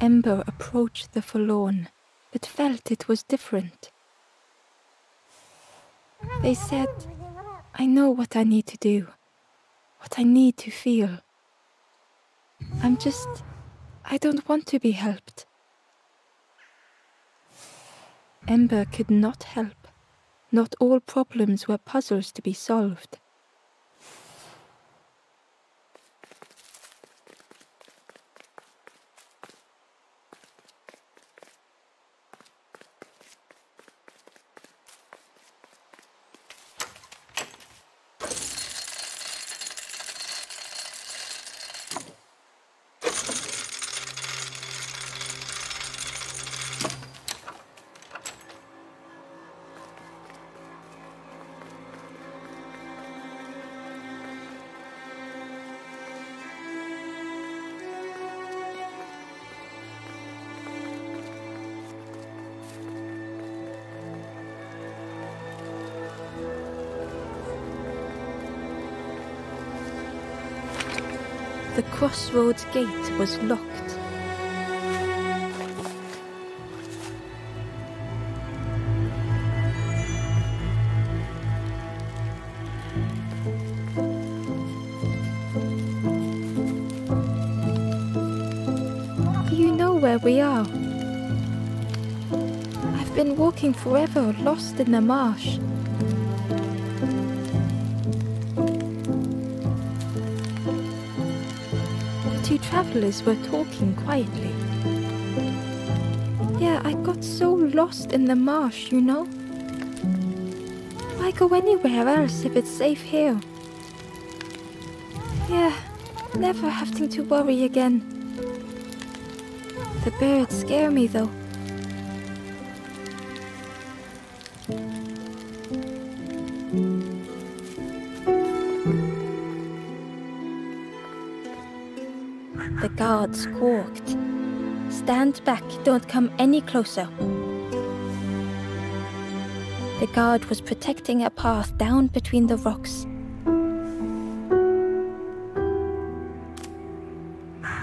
Ember approached the forlorn, but felt it was different. They said, I know what I need to do, what I need to feel. I don't want to be helped. Ember could not help. Not all problems were puzzles to be solved. The crossroads gate was locked. Do you know where we are? I've been walking forever, lost in the marsh. Two travelers were talking quietly. Yeah, I got so lost in the marsh, you know? Why go anywhere else if it's safe here? Yeah, never having to worry again. The birds scare me though. The guard squawked. Stand back, don't come any closer. The guard was protecting a path down between the rocks.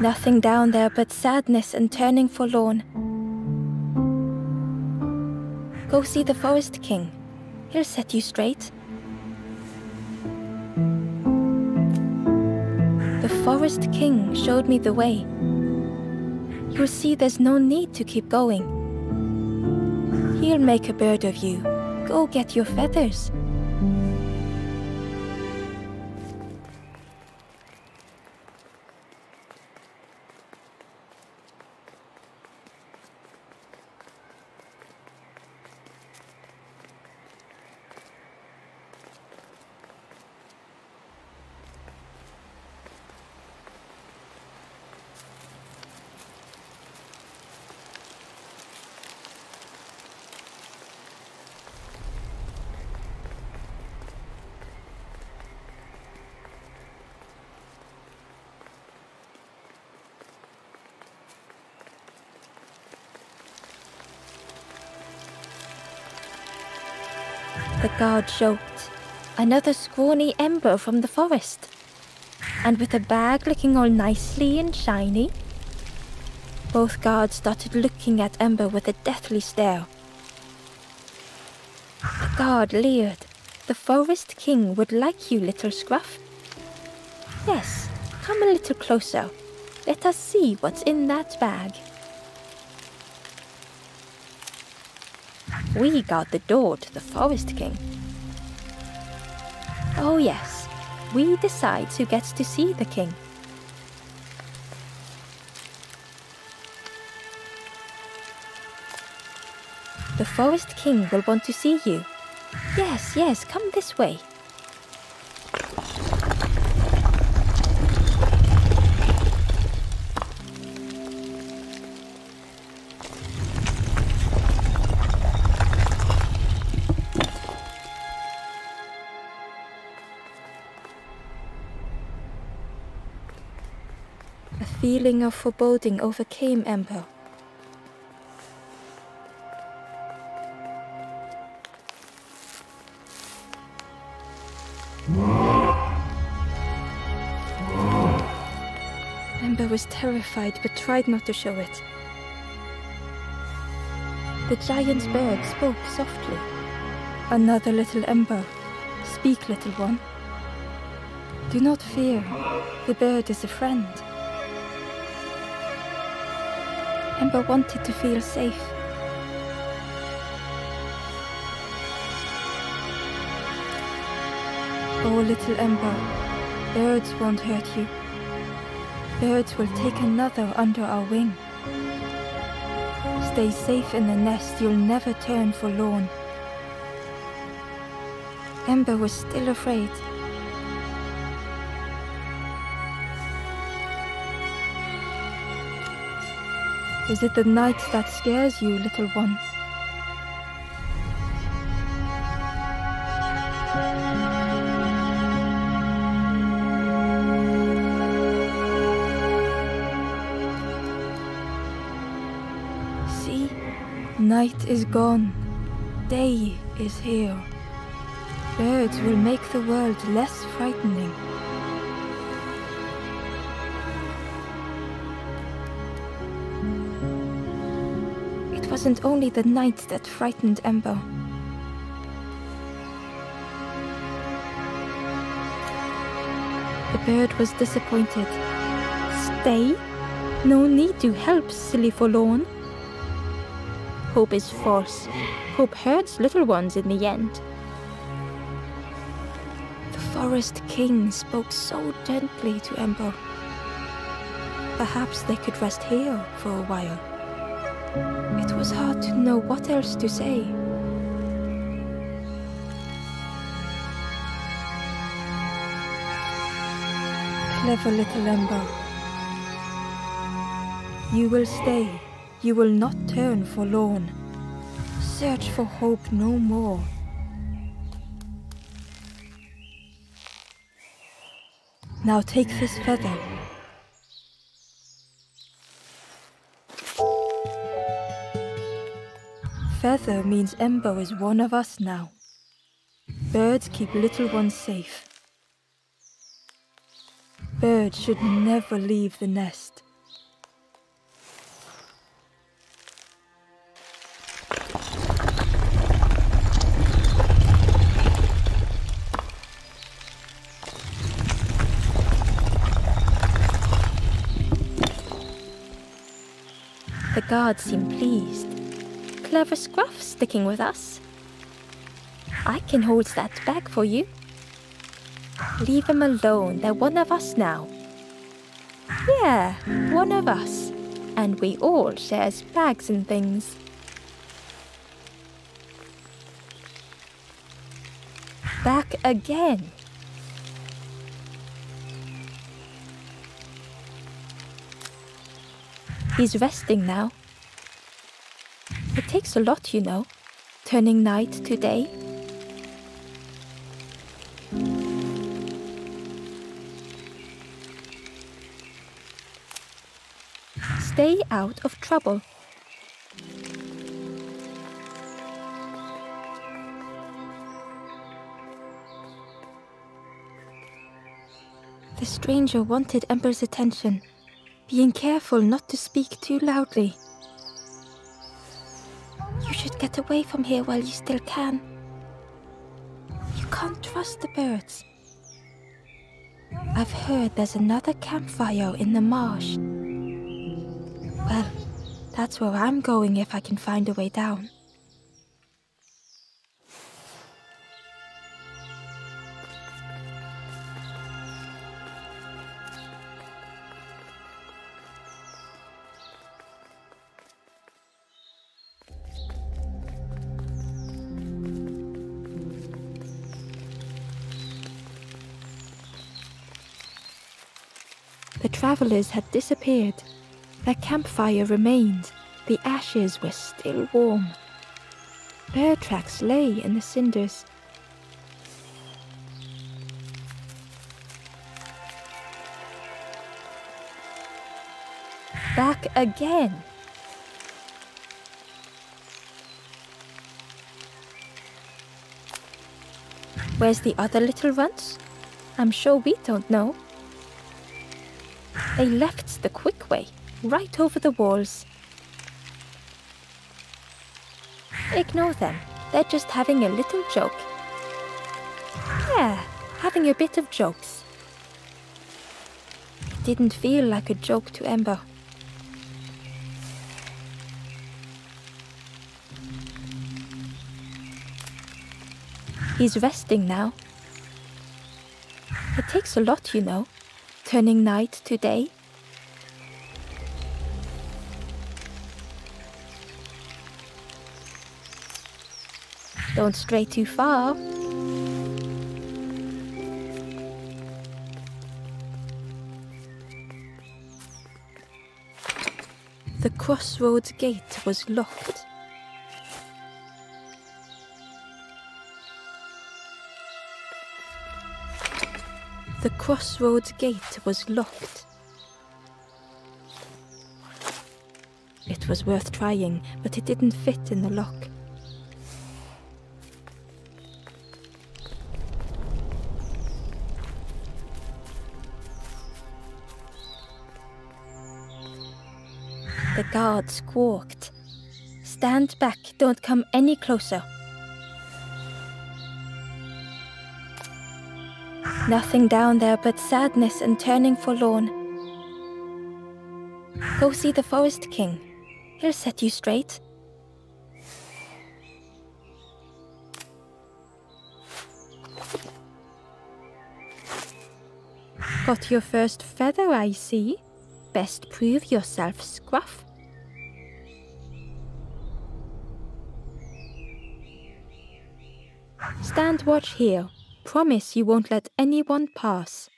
Nothing down there but sadness and turning forlorn. Go see the Forest King. He'll set you straight. The Forest King showed me the way. You'll see there's no need to keep going. He'll make a bird of you. Go get your feathers. The guard joked. Another scrawny Ember from the forest. And with a bag looking all nicely and shiny. Both guards started looking at Ember with a deathly stare. The guard leered. The Forest King would like you, little scruff. Yes, come a little closer. Let us see what's in that bag. We guard the door to the Forest King. Oh yes, we decide who gets to see the king. The Forest King will want to see you. Yes, yes, come this way. A feeling of foreboding overcame Ember. Ember was terrified but tried not to show it. The giant bird spoke softly. "Another little ember. Speak, little one. Do not fear. The bird is a friend." Ember wanted to feel safe. "Oh, little Ember, birds won't hurt you. Birds will take another under our wing. Stay safe in the nest, you'll never turn forlorn." Ember was still afraid. "Is it the night that scares you, little one?" "See, night is gone. Day is here. Birds will make the world less frightening." It wasn't only the night that frightened Ember. The bird was disappointed. "Stay? No need to help, silly forlorn. Hope is false. Hope hurts little ones in the end." The Forest King spoke so gently to Ember. Perhaps they could rest here for a while. It was hard to know what else to say. Clever little Ember. You will stay. You will not turn forlorn. Search for hope no more. Now take this feather. Feather means Ember is one of us now. Birds keep little ones safe. Birds should never leave the nest. The guards seem pleased. Clever Scruff sticking with us. I can hold that bag for you. Leave them alone, they're one of us now. Yeah, one of us. And we all shares bags and things. Back again. He's resting now. It takes a lot, you know, turning night to day. Stay out of trouble. The stranger wanted Ember's attention, being careful not to speak too loudly. You should get away from here while you still can. You can't trust the birds. I've heard there's another campfire in the marsh. Well, that's where I'm going if I can find a way down. The travelers had disappeared. Their campfire remained. The ashes were still warm. Bird tracks lay in the cinders. Back again. Where's the other little runts? I'm sure we don't know. They left the quick way, right over the walls. Ignore them. They're just having a little joke. Yeah, having a bit of jokes. It didn't feel like a joke to Ember. He's resting now. It takes a lot, you know, turning night to day. Don't stray too far. The crossroads gate was locked. The crossroads gate was locked. It was worth trying, but it didn't fit in the lock. The guard squawked. Stand back, don't come any closer. Nothing down there but sadness and turning forlorn. Go see the Forest King. He'll set you straight. Got your first feather, I see. Best prove yourself, Scruff. Stand watch here. Promise you won't let anyone pass.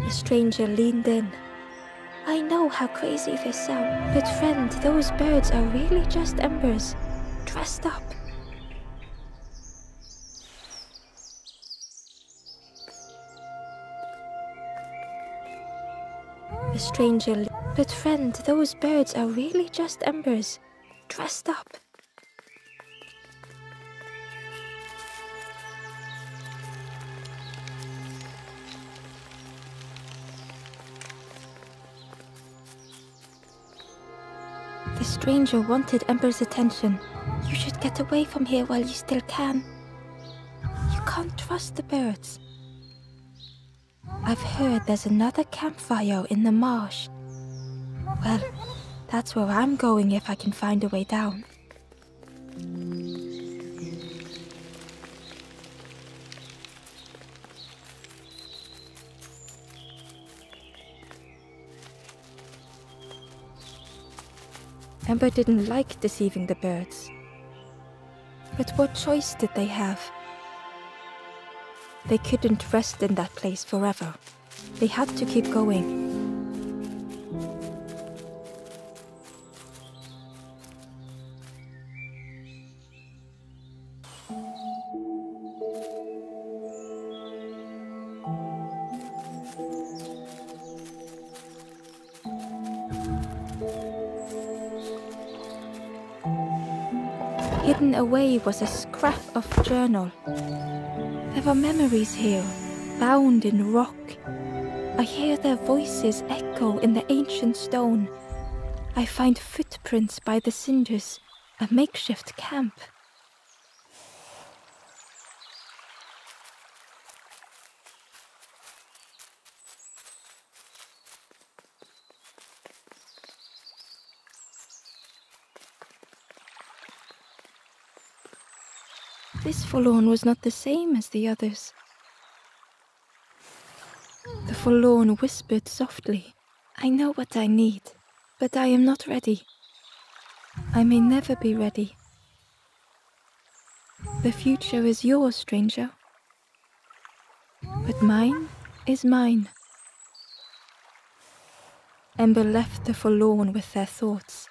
The stranger leaned in. I know how crazy this sounds, but friend, those birds are really just embers, dressed up. The stranger, but friend, those birds are really just embers, dressed up. The stranger wanted Ember's attention. You should get away from here while you still can. You can't trust the birds. I've heard there's another campfire in the marsh. Well, that's where I'm going if I can find a way down. Ember didn't like deceiving the birds. But what choice did they have? They couldn't rest in that place forever. They had to keep going. Hidden away was a scrap of journal. There were memories here, bound in rock. I hear their voices echo in the ancient stone. I find footprints by the cinders, a makeshift camp. This forlorn was not the same as the others. The forlorn whispered softly, I know what I need, but I am not ready. I may never be ready. The future is yours, stranger. But mine is mine. Ember left the forlorn with their thoughts.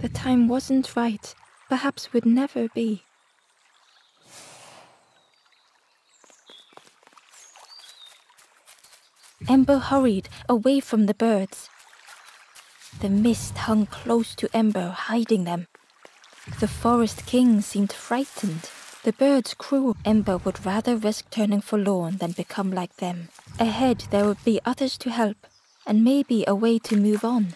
The time wasn't right, perhaps would never be. Ember hurried away from the birds. The mist hung close to Ember, hiding them. The Forest King seemed frightened. The birds crew. Ember would rather risk turning forlorn than become like them. Ahead there would be others to help, and maybe a way to move on.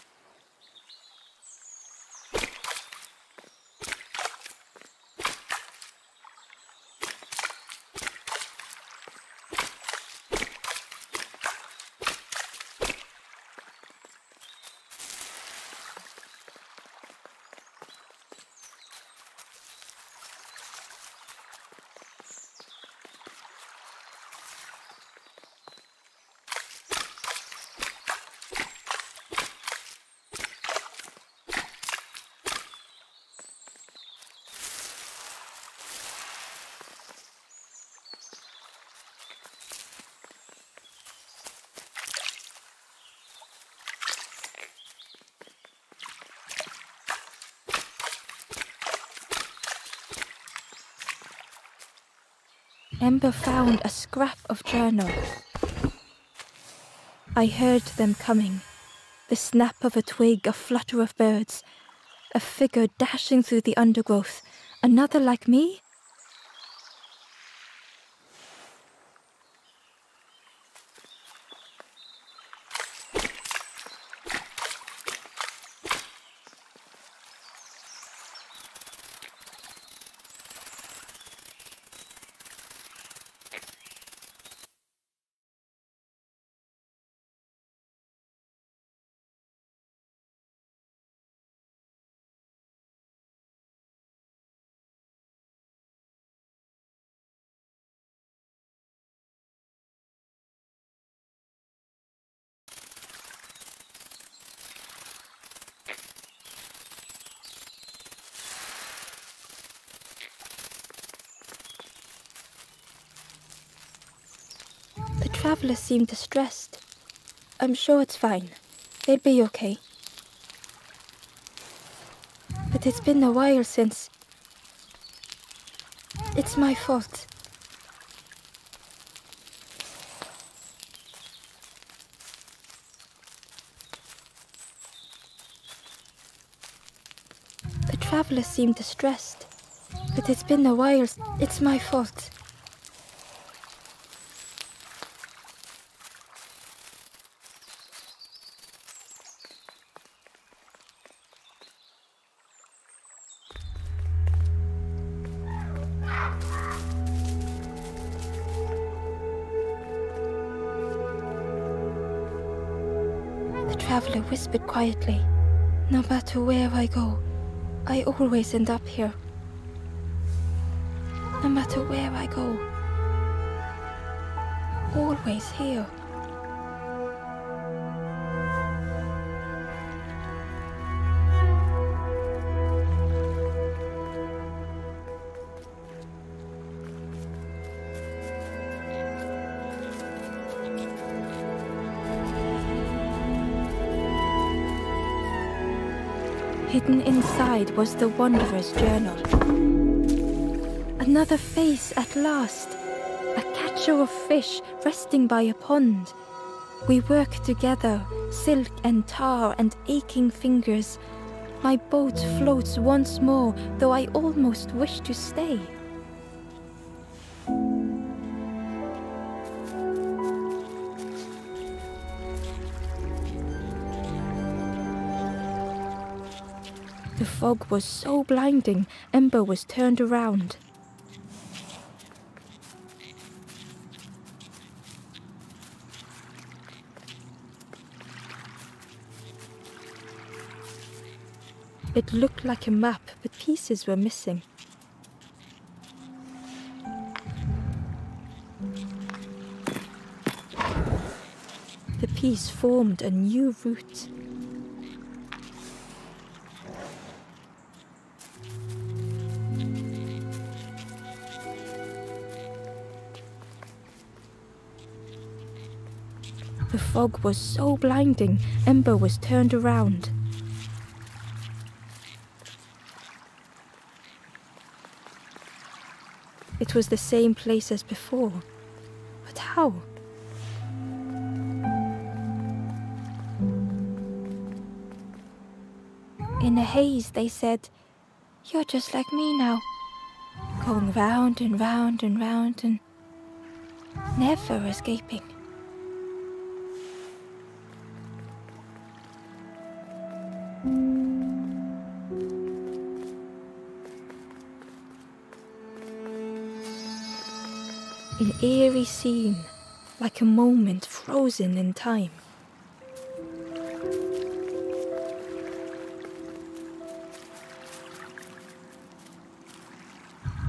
Ember found a scrap of journal. I heard them coming. The snap of a twig, a flutter of birds, a figure dashing through the undergrowth. Another like me? The travelers seem distressed. I'm sure it's fine. They'll be okay. But it's been a while since... It's my fault. The travelers seem distressed. But it's been a while. It's my fault. The traveler whispered quietly, "No matter where I go, I always end up here. No matter where I go, always here." Hidden inside was the Wanderer's journal. Another face at last. A catcher of fish resting by a pond. We work together, silk and tar and aching fingers. My boat floats once more, though I almost wish to stay. The fog was so blinding, Ember was turned around. It looked like a map, but pieces were missing. The piece formed a new route. The fog was so blinding, Ember was turned around. It was the same place as before. But how? a haze, they said, "You're just like me now, going round and round and round and never escaping." An eerie scene, like a moment frozen in time.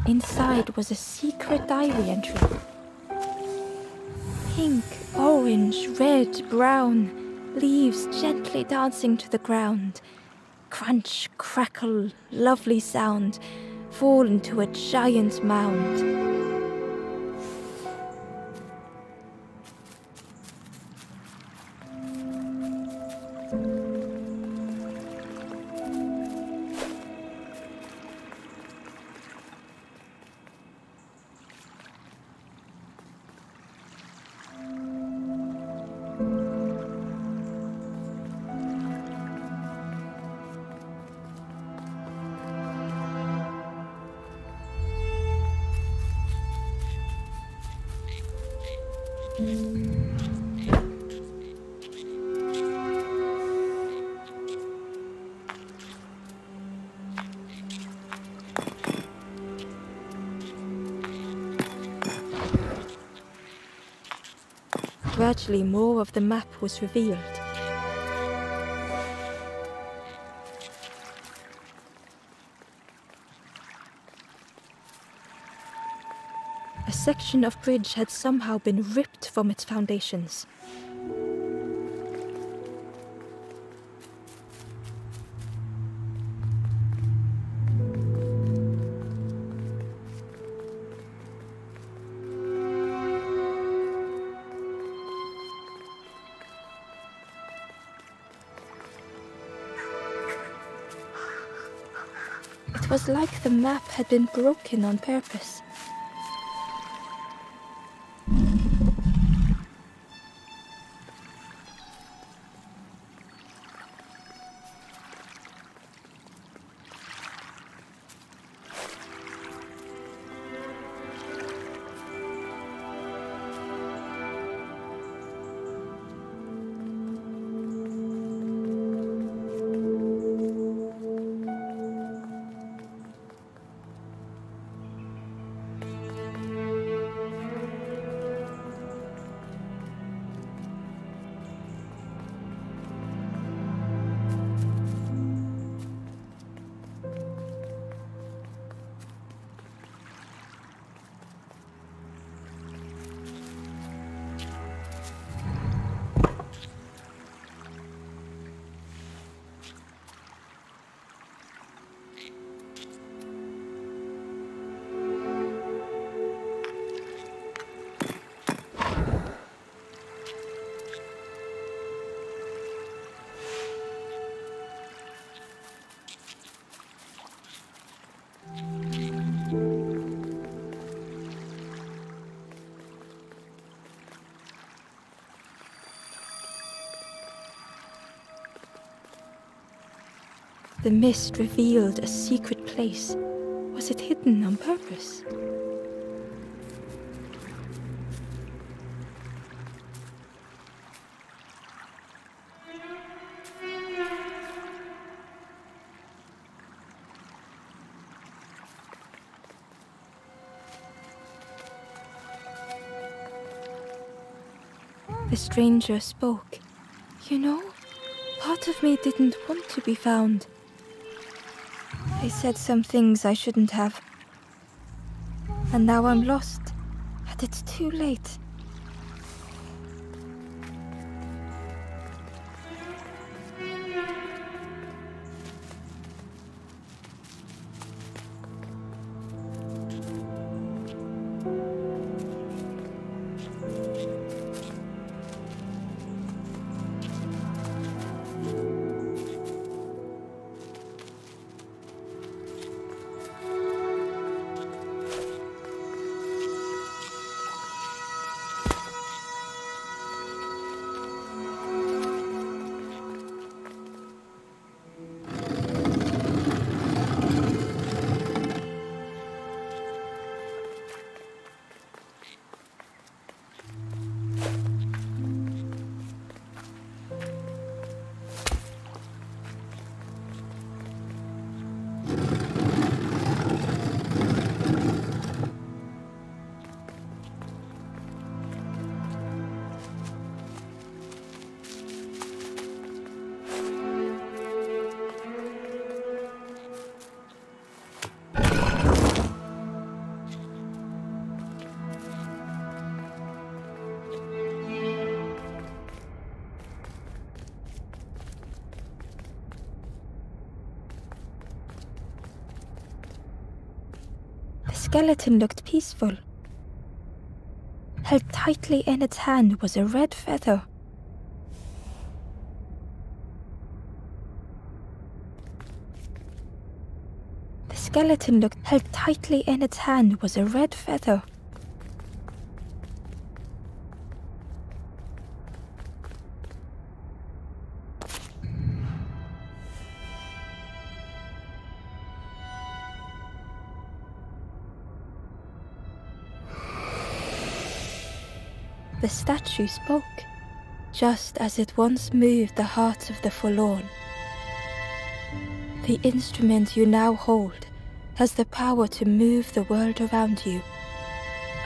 Inside was a secret diary entry. Pink, orange, red, brown, leaves gently dancing to the ground. Crunch, crackle, lovely sound, fall into a giant mound. Gradually, more of the map was revealed. A section of bridge had somehow been ripped from its foundations. It was like the map had been broken on purpose. The mist revealed a secret place. Was it hidden on purpose? The stranger spoke. "You know, part of me didn't want to be found. I said some things I shouldn't have. And now I'm lost, and it's too late." skeleton looked peaceful. Held tightly in its hand was a red feather. The skeleton looked held tightly in its hand was a red feather. The statue spoke, just as it once moved the hearts of the forlorn. The instrument you now hold has the power to move the world around you.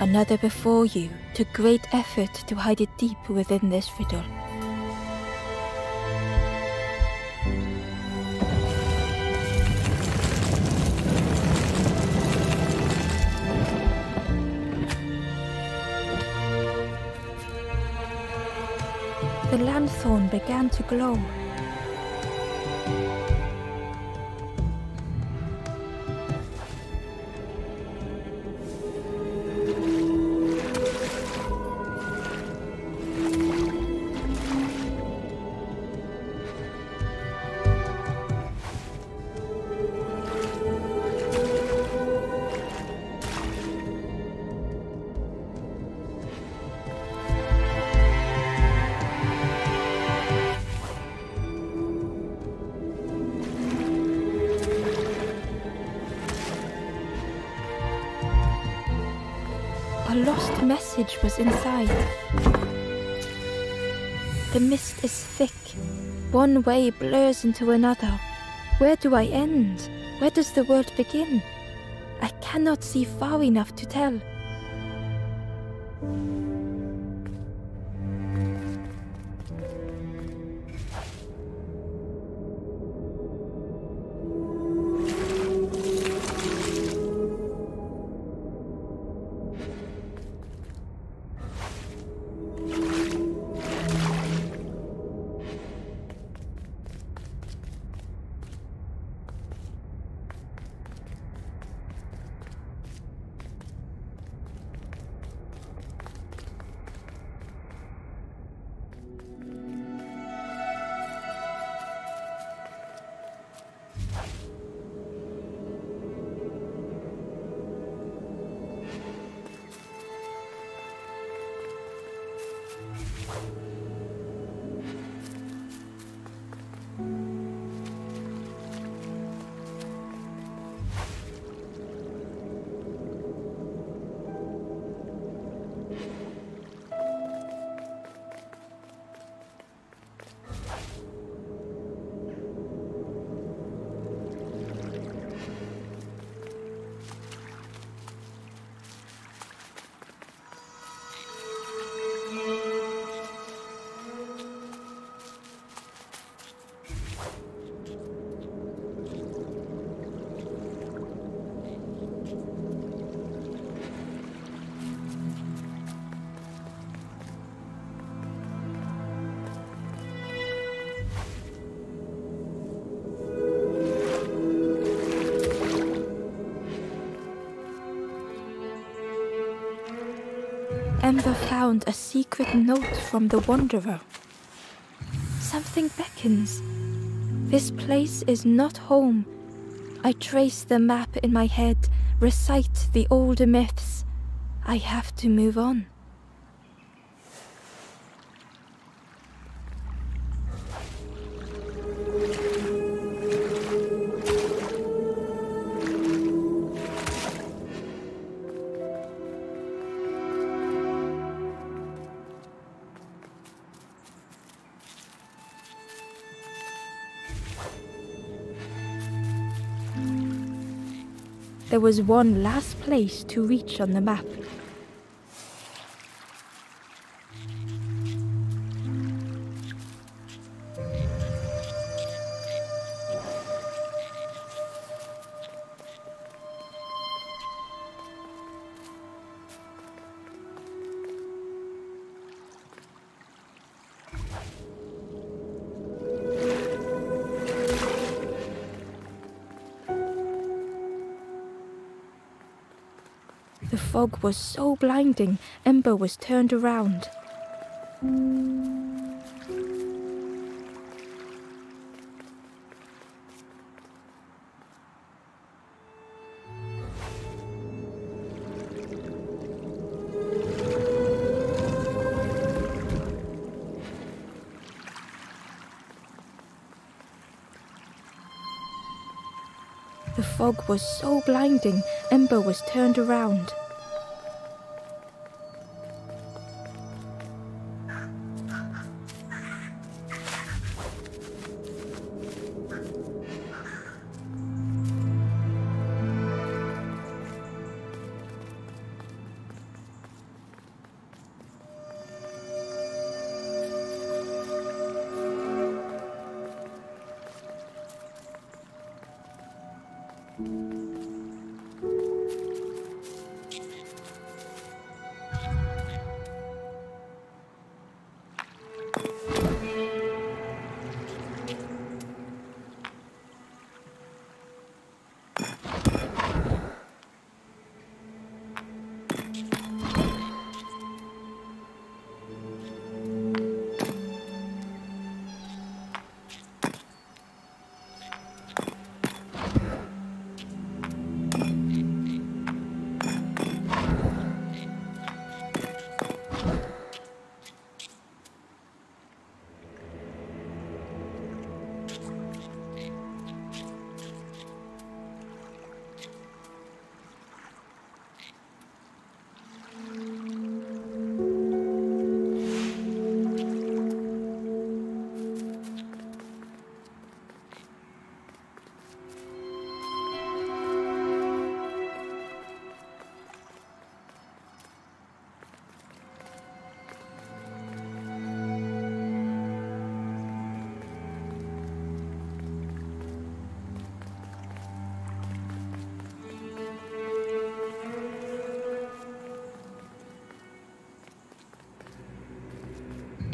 Another before you took great effort to hide it deep within this riddle. The lanthorn began to glow. A lost message was inside. The mist is thick. One way blurs into another. Where do I end? Where does the world begin? I cannot see far enough to tell. Ember found a secret note from the Wanderer. Something beckons. This place is not home. I trace the map in my head, recite the older myths. I have to move on. There was one last place to reach on the map. The fog was so blinding, Ember was turned around. The fog was so blinding, Ember was turned around.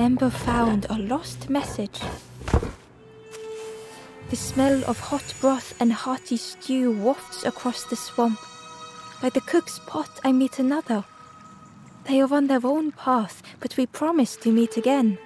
Ember found a lost message. The smell of hot broth and hearty stew wafts across the swamp. By the cook's pot I meet another. They are on their own path, but we promise to meet again.